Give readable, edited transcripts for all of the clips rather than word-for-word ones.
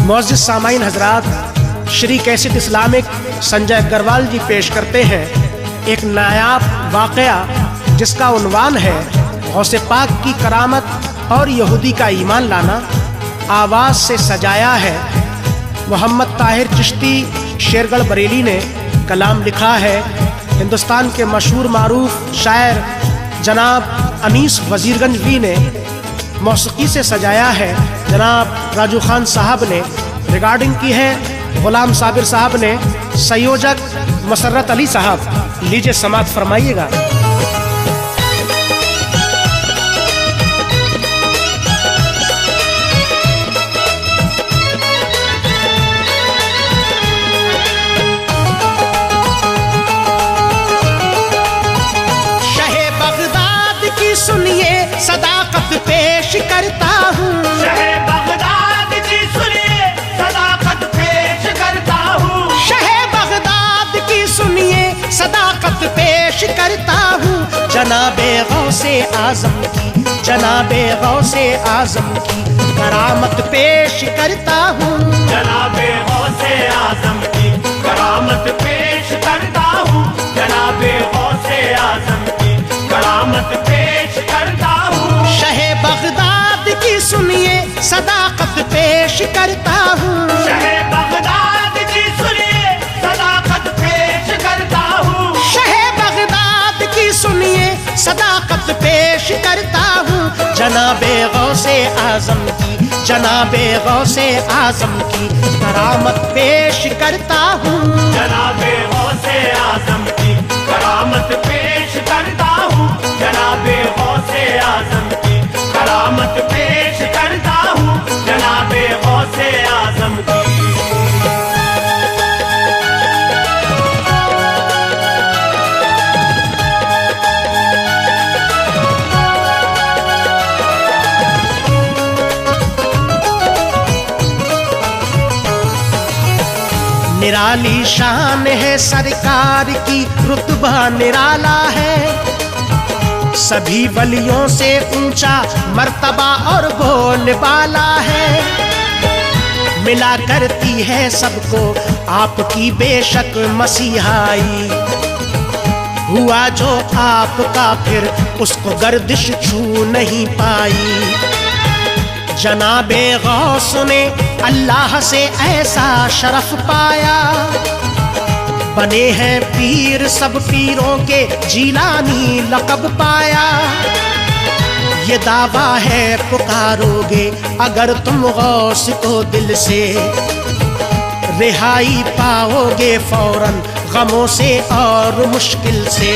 मुअज़्ज़िज़ सामाईन हज़रात, Shri cassette Islamic Sanjay Agarwal जी पेश करते हैं एक नायाब वाक़या जिसका उन्वान है गौसे पाक की करामत और यहूदी का ईमान लाना। आवाज़ से सजाया है मोहम्मद ताहिर चिश्ती शेरगढ़ बरेली ने। कलाम लिखा है हिंदुस्तान के मशहूर मारूफ शायर जनाब अनीस वजीरगंजवी ने। मौसीकी से सजाया है जनाब राजू खान साहब ने। रिकॉर्डिंग की है गुलाम साबिर साहब ने। संयोजक मसर्रत अली साहब। लीजिए समात फरमाइएगा। सुनिए सदाकत पेश करता हूँ। शहे बगदाद की सुनिए सदाकत पेश करता हूँ। शहे बगदाद की सुनिए सदाकत पेश करता हूँ। जनाबे गौसे आजम की, जनाबे गौसे आजम की करामत पेश करता हूँ। जनाबे गौसे आजम की करामत पेश करता हूँ। जनाबे गौसे आजम की करामत पेश करता हूँ। शहे बगदाद की सुनिए सदाकत पेश करता हूँ। शहे बगदाद की सुनिए सदाकत पेश करता हूँ। शहे बगदाद की सुनिए सदाकत पेश करता हूँ। जनाबे गौसे आजम की, जनाबे गौसे आजम की करामत पेश करता हूँ। जनाबे गौसे आजम की करामत पेश करता हूँ। जनाबे गौसे आजम की करामत पेश करता हूँ। जनाबे गौसे आजम की। निराली शान है सरकार की, रुतबा निराला है। सभी वलियों से ऊंचा मर्तबा और बोलबाला है। मिला करती है सबको आपकी बेशक मसीहाई। हुआ जो आपका फिर उसको गर्दिश छू नहीं पाई। जनाबे गौस ने अल्लाह से ऐसा शरफ पाया। बने हैं पीर सब पीरों के जीलानी लक़ब पाया। ये दावा है पुकारोगे अगर तुम गौस को दिल से, रिहाई पाओगे फौरन गमों से और मुश्किल से।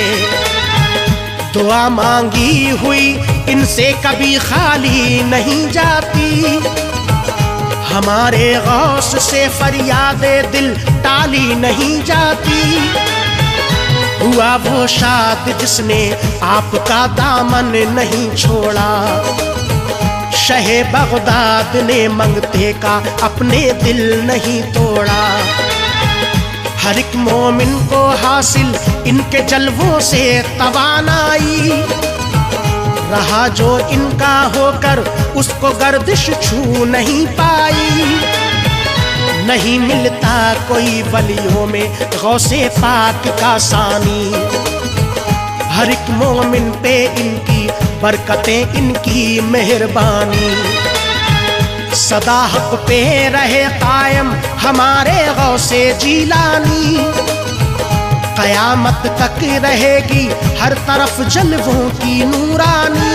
दुआ मांगी हुई इनसे कभी खाली नहीं जाती। हमारे गौस से फरियादे दिल टाली नहीं जाती। हुआ वो शाद जिसने आपका दामन नहीं छोड़ा। शहे बगदाद ने मंगते का अपने दिल नहीं तोड़ा। हर एक मोमिन को हासिल इनके जलवों से तवानाई। रहा जो इनका होकर उसको गर्दिश छू नहीं पाई। नहीं मिलता कोई वलियों में गौसे पाक का सानी। हर एक मोमिन पे इनकी बरकतें, इनकी मेहरबानी। सदा हक पे रहे कायम हमारे गौसे जीलानी। कयामत तक रहेगी हर तरफ जलवों की नूरानी।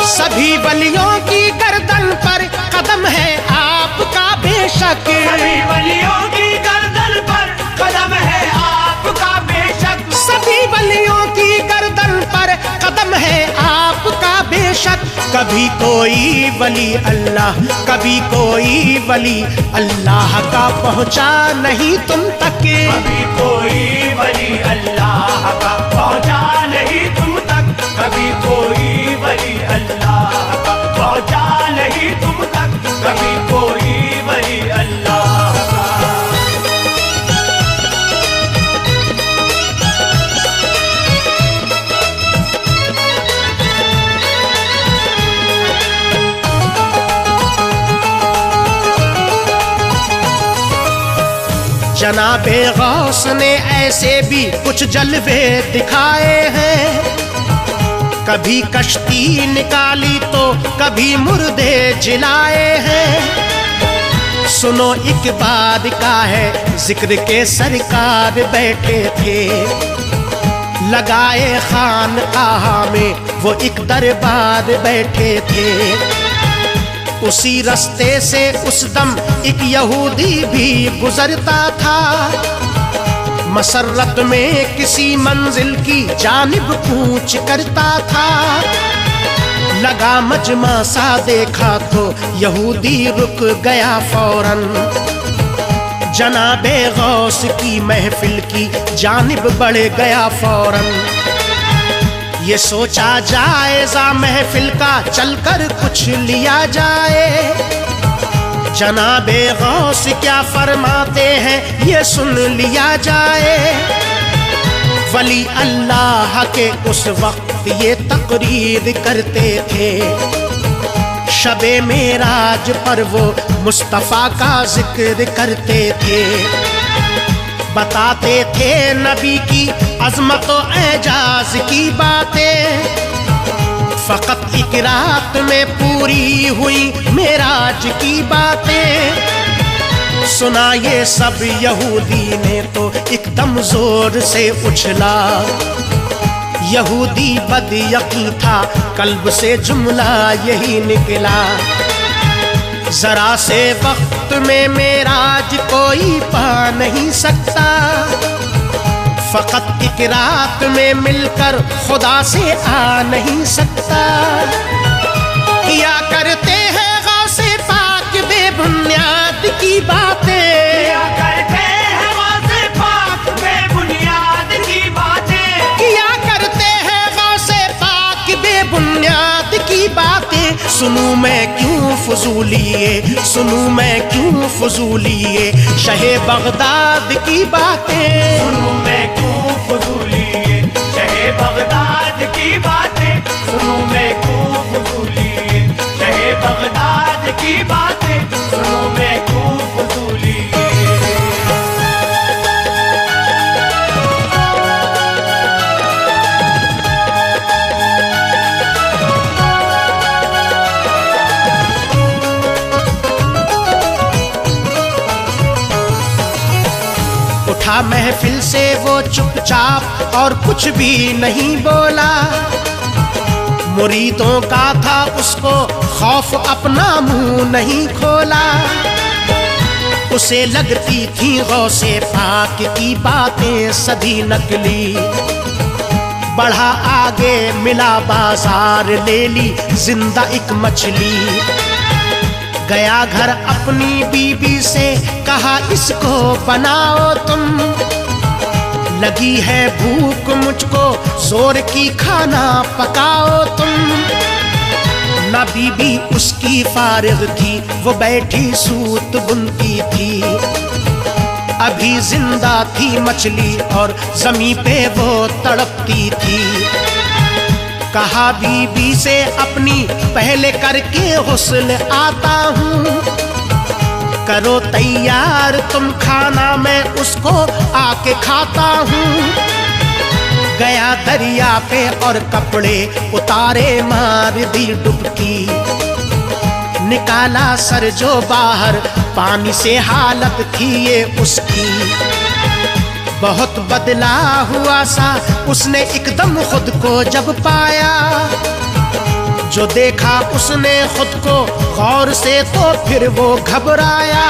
सभी वलियों की गर्दन पर कदम है आपका बेशक। सभी वलियों की गर्दन पर कदम है आपका बेशक। सभी वलियों की गर्दन पर कदम है आपका बेशक। कभी कोई वली अल्लाह, कभी कोई वली अल्लाह का पहुँचा नहीं तुम तक। कभी कोई वली अल्लाह का पहुँचा नहीं तुम तक। कभी कोई वली अल्लाह का पहुँचा नहीं तुम तक। कभी कोई वली अल्लाह का। जनाबे गौस ने ऐसे भी कुछ जलवे दिखाए हैं, कभी कश्ती निकाली तो कभी मुर्दे जिलाए हैं। सुनो एक बार का है जिक्र के सरकार बैठे थे, लगाए खानकाहा में वो एक दरबार बैठे थे। उसी रास्ते से उस दम एक यहूदी भी गुजरता था, मसरत में किसी मंजिल की जानिब कूच करता था। लगा मजमा सा देखा तो यहूदी रुक गया फौरन, जनाबे गौस की महफिल की जानिब बढ़ गया फौरन। ये सोचा जायजा महफिल का चलकर कुछ लिया जाए, जनाबे गौस क्या फरमाते हैं ये सुन लिया जाए। वली अल्लाह के उस वक्त ये तकरीर करते थे, शबे मेराज पर वो मुस्तफ़ा का जिक्र करते थे। बताते थे नबी की अज़मत और एजाज की बातें, फ़कत एक रात में पूरी हुई मेराज की बातें। सुना ये सब यहूदी ने तो एकदम जोर से उछला, यहूदी बदयकीन था कल्ब से जुमला यही निकला। जरा से वक्त में मेराज कोई पा नहीं सकता, फ़कत एक रात में मिलकर खुदा से आ नहीं सकता। किया करते हैं गौसे पाक बेबुनियाद की बातें, किया करते हैं गौसे पाक बेबुनियाद की बातें, किया करते हैं गौसे पाक बेबुनियाद की बातें। सुनूं मैं क्यों फजूलिए, सुनूं मैं क्यों फजूलिए शहे बगदाद की बातें। सुनूं मैं क्यों फजूलिए शहे बगदाद की बातें, सुनूं मैं क्यों फजूलिए शहे बगदाद की बातें, सुनूं मैं क्यों फजूलिए। उठा महफिल से वो चुपचाप और कुछ भी नहीं बोला, मुरीदों का था उसको खौफ अपना मुंह नहीं खोला। उसे लगती थी गौसे पाक की बातें सभी नकली, बढ़ा आगे मिला बाजार ले ली जिंदा एक मछली। गया घर अपनी बीबी से कहा इसको बनाओ तुम, लगी है भूख मुझको जोर की खाना पकाओ तुम। ना बीबी उसकी फारिग थी वो बैठी सूत बुनती थी, अभी जिंदा थी मछली और जमी पे वो तड़पती थी। कहा बीबी से अपनी पहले करके हुस्न आता हूँ, करो तैयार तुम खाना मैं उसको आके खाता हूँ। गया दरिया पे और कपड़े उतारे मार दी डुबकी, निकाला सर जो बाहर पानी से हालत थी ये उसकी। बहुत बदला हुआ सा उसने एकदम खुद को जब पाया, जो देखा उसने खुद को गौर से तो फिर वो घबराया।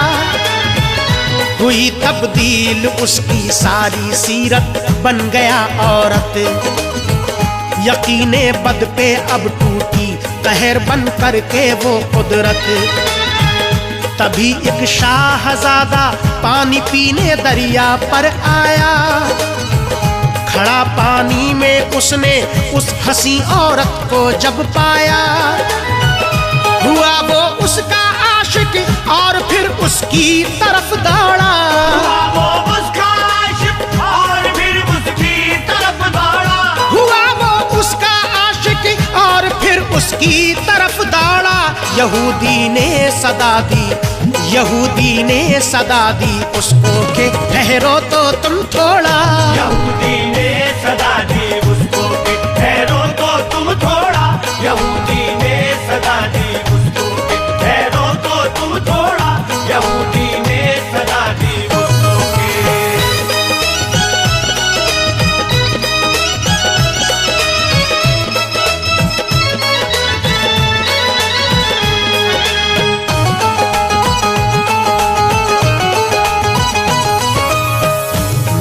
हुई तब्दील उसकी सारी सीरत बन गया औरत, यकीने बद पे अब टूटी कहर बन करके वो कुदरत। तभी एक शाहजादा पानी पीने दरिया पर आया, खड़ा पानी में उसने उस हंसी औरत को जब पाया। हुआ वो उसका आशिक और फिर उसकी तरफ दौड़ा, हुआ वो उसका आशिक और फिर उसकी तरफ दौड़ा, हुआ वो उसका आशिक और फिर उसकी तरफ दौड़ा। यहूदी ने सदा दी, यहूदी ने सदा दी उसको के ठहरो तो तुम थोड़ा, यहूदी ने सदा दी उसको कि ठहरो तो तुम थोड़ा, यहूदी ने सदा दी उसको कि ठहरो तो तुम थोड़ा, यहूदी ने सदा दी उसको कि।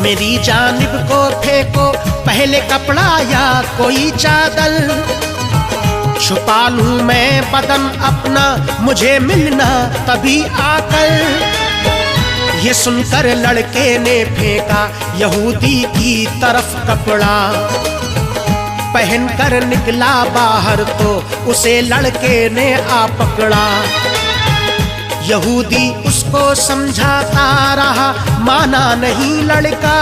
मेरी जानिब को फेंको पहले कपड़ा या कोई चादर, छुपा लूं मैं बदन अपना मुझे मिलना तभी आकर। ये सुनकर लड़के ने फेंका यहूदी की तरफ कपड़ा, पहनकर निकला बाहर तो उसे लड़के ने आ पकड़ा। यहूदी उसको समझाता रहा, माना नहीं लड़का।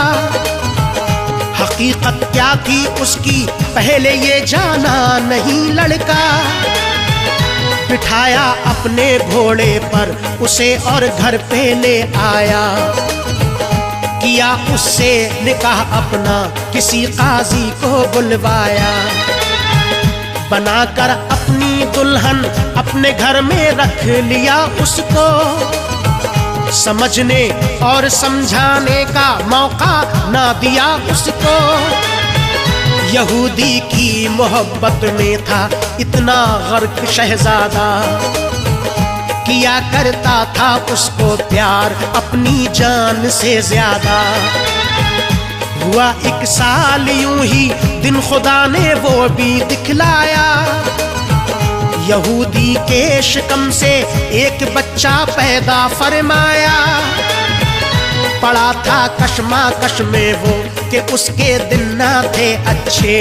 हकीकत क्या थी उसकी पहले ये जाना नहीं लड़का। बिठाया अपने घोड़े पर उसे और घर पे ले आया, किया उससे निकाह अपना किसी काजी को बुलवाया। बनाकर अपनी दुल्हन अपने घर में रख लिया उसको, समझने और समझाने का मौका ना दिया उसको। यहूदी की मोहब्बत में था इतना गर्क शहजादा, किया करता था उसको प्यार अपनी जान से ज्यादा। हुआ 1 साल यूं ही दिन खुदा ने वो भी दिखलाया, यहूदी के शिकम से एक बच्चा पैदा फरमाया। पड़ा था कशमाकश में वो कि उसके दिन ना थे अच्छे,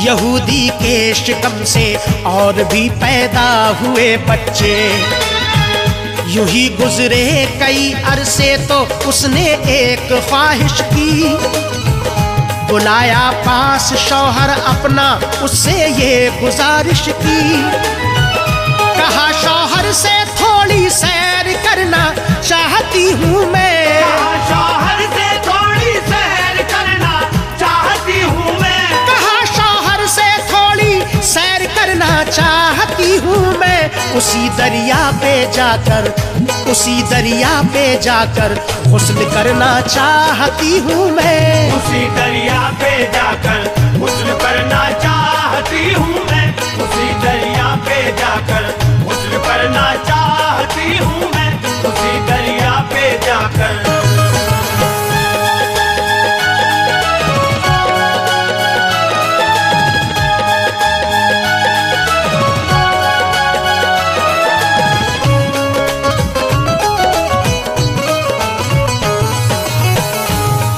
यहूदी के शिकम से और भी पैदा हुए बच्चे। यूं ही गुजरे कई अरसे तो उसने एक ख्वाहिश की, बुलाया पास शौहर अपना उससे ये गुजारिश की। कहा शौहर से थोड़ी सैर करना चाहती हूँ मैं, कहा शौहर से थोड़ी सैर करना चाहती हूँ मैं, कहा शौहर से थोड़ी सैर करना चाहती हूँ मैं। उसी दरिया पे जाकर, उसी दरिया पे जाकर गुस्ल करना चाहती हूँ मैं, उसी दरिया पे जाकर गुस्ल करना चाहती हूँ मैं, उसी दरिया पे जाकर गुस्ल करना चाहती हूँ मैं, उसी दरिया पे जाकर।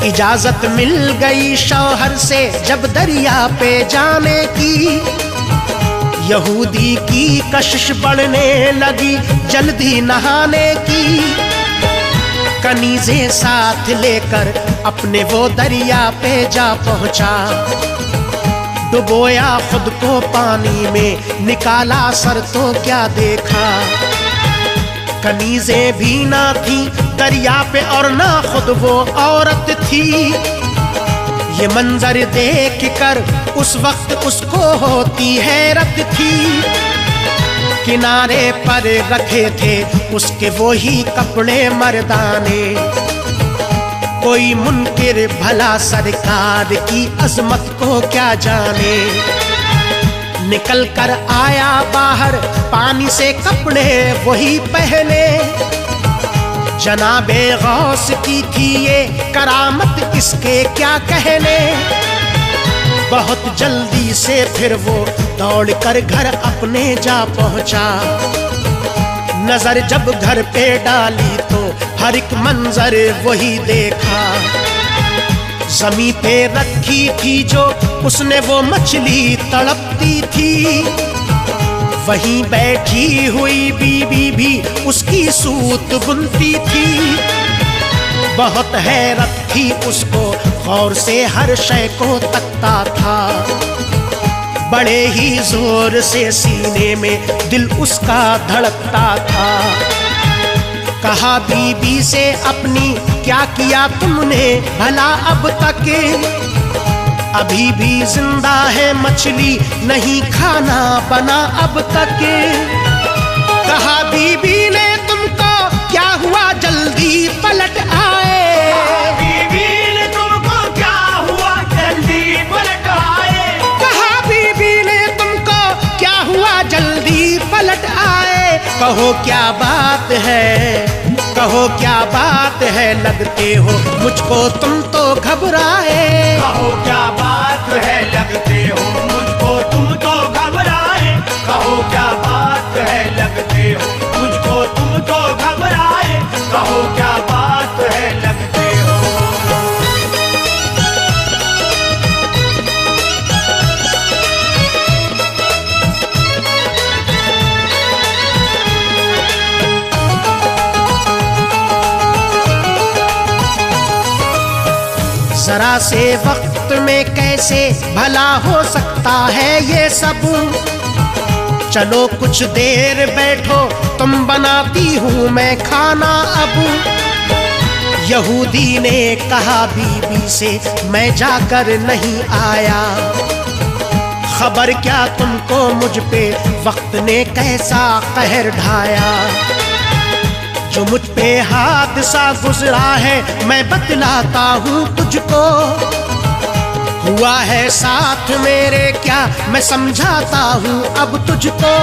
इजाजत मिल गई शौहर से जब दरिया पे जाने की, यहूदी की कशिश बढ़ने लगी जल्दी नहाने की। कनीज़ें साथ लेकर अपने वो दरिया पे जा पहुंचा, डुबोया खुद को पानी में निकाला सर तो क्या देखा। कनीज़ें भी ना थी दरिया पे और ना खुद वो औरत थी। ये मंजर देख कर उस वक्त उसको होती हैरत थी। किनारे पर रखे थे उसके वो ही कपड़े मर्दाने, कोई मुनकिर भला सरकार की अजमत को क्या जाने। निकल कर आया बाहर पानी से कपड़े वही पहने, जनाबे गौस की थी ये करामत इसके क्या कहने। बहुत जल्दी से फिर वो दौड़ कर घर अपने जा पहुंचा। नजर जब घर पे डाली तो हर एक मंजर वही देखा। जमीन पे रखी थी जो उसने वो मछली तड़पती थी, वहीं बैठी हुई बीबी भी उसकी सूत बुनती थी। बहुत हैरत थी उसको गौर से हर शय को तकता था। बड़े ही जोर से सीने में दिल उसका धड़कता था। कहा बीबी से अपनी क्या किया तुमने भला अब तक, अभी भी जिंदा है मछली नहीं खाना बना अब तक। कहा बीबी ने तुमको क्या हुआ जल्दी पलट आए, बीबी ने तुमको क्या हुआ जल्दी पलट आए, कहा बीबी ने तुमको क्या हुआ जल्दी पलट आए। कहो क्या बात है, कहो क्या बात है, लगते हो मुझको तुम तो घबराए। कहो क्या बात है, लगते हो मुझको तुम तो घबराए। कहो क्या बात है, लगते हो मुझको तुम तो घबराए। कहो क्या बात है, लगते हो। जरा से वक्त में कैसे भला हो सकता है ये सब, चलो कुछ देर बैठो तुम बनाती हूँ मैं खाना अब। यहूदी ने कहा बीबी से मैं जाकर नहीं आया, खबर क्या तुमको मुझ पे वक्त ने कैसा कहर ढाया। जो मुझ पे हादसा गुजरा है मैं बतलाता हूँ तुझको, हुआ है साथ मेरे क्या मैं समझाता हूँ अब तुझको।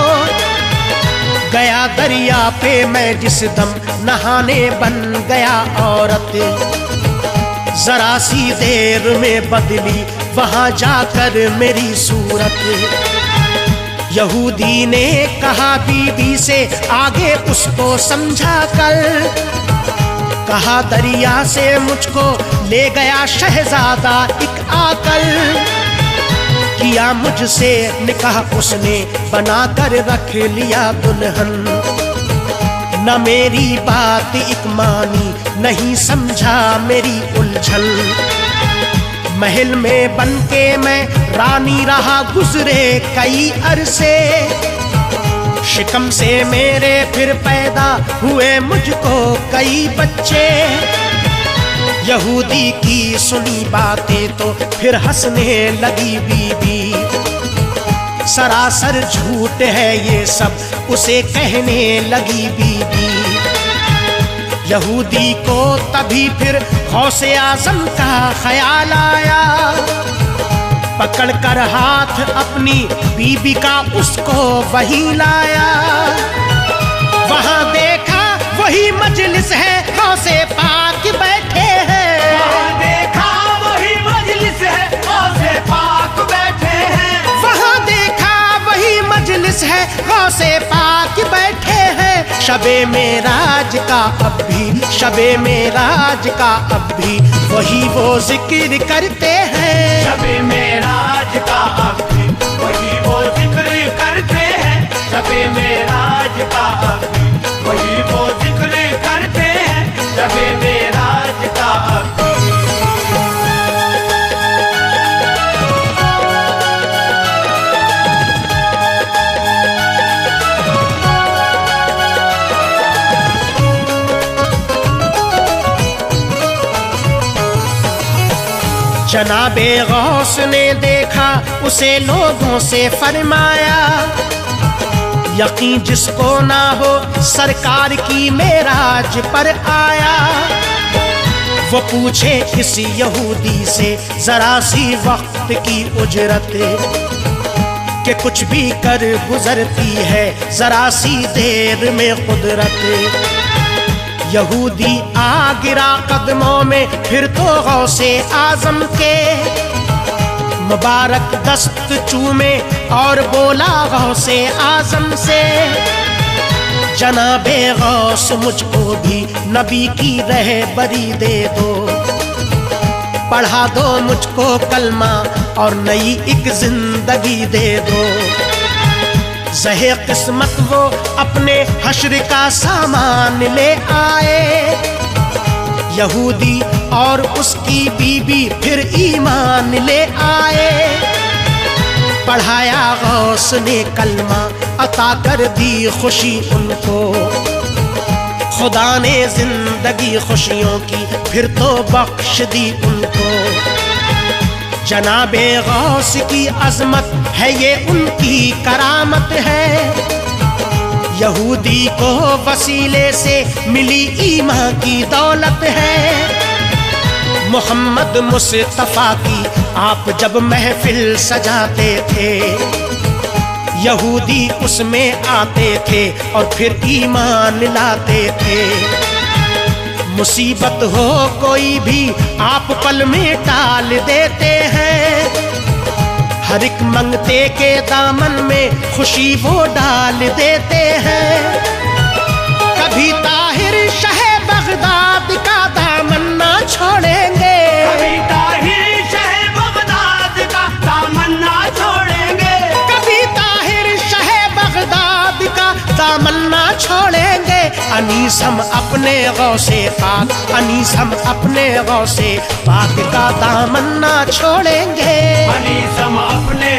गया दरिया पे मैं जिस दम नहाने बन गया औरत, जरा सी देर में बदली वहां जाकर मेरी सूरत। यहूदी ने कहा बीबी से आगे उसको समझा कर, कहा दरिया से मुझको ले गया शहजादा एक आकर। किया मुझसे निकाह उसने बना कर रख लिया दुल्हन, न मेरी बात एक मानी नहीं समझा मेरी उलझन। महल में बनके मैं रानी रहा गुजरे कई अरसे, शिकम से मेरे फिर पैदा हुए मुझको कई बच्चे। यहूदी की सुनी बातें तो फिर हंसने लगी बीबी, सरासर झूठ है ये सब उसे कहने लगी बीबी। यहूदी को तभी फिर गौसे आज़म का ख्याल आया, पकड़ कर हाथ अपनी बीबी का उसको वहीं लाया। वहां देखा वही मजलिस है गौसे पाक बैठे हैं, वहाँ देखा वही मजलिस है गौसे पाक बैठे हैं। वहां देखा वही मजलिस है गौसे पाक बैठे हैं। शबे मेराज का अब भी, शबे मेराज का अब भी वही वो जिक्र करते हैं। शबे मेराज का अब भी वही वो जिक्र करते हैं। शबे मेराज का अब भी वही वो जिक्र करते हैं। शबे मेराज का अब भी। जनाबे गौस ने देखा उसे लोगों से फरमाया, यकीन जिसको ना हो सरकार की मेराज पर आया। वो पूछे किसी यहूदी से जरा सी वक्त की उजरत, कि कुछ भी कर गुजरती है जरा सी देर में कुदरत। यहूदी आ गिरा कदमों में फिर तो गौसे आजम के, मुबारक दस्त चूमे और बोला गौसे आजम से, जनाबे गौस मुझको भी नबी की रहबरी दे दो, पढ़ा दो मुझको कलमा और नई एक जिंदगी दे दो। ज़हे किस्मत वो अपने हश्र का सामान ले आए, यहूदी और उसकी बीबी फिर ईमान ले आए। पढ़ाया गौस ने कलमा अता कर दी खुशी उनको, खुदा ने जिंदगी खुशियों की फिर तो बख्श दी उनको। जनाबे गौस की अजमत है ये उनकी करामत है। यहूदी को वसीले से मिली ईमान की दौलत है। मोहम्मद मुस्तफा की आप जब महफिल सजाते थे, यहूदी उसमें आते थे और फिर ईमान लाते थे। मुसीबत हो कोई भी आप पल में टाल देते हैं। हर एक मंगते के दामन में खुशी वो डाल देते हैं। कभी ताहिर शाह बगदाद का दामन ना छोड़ेंगे, कभी ताहिर शाह बगदाद का दामन ना छोड़ेंगे, कभी ताहिर शाह बगदाद का दामन ना छोड़ेंगे। अनीस हम अपने गौसे पाक, अनीस हम अपने गौसे पाक का दामन ना छोड़ेंगे। अनीस हम अपने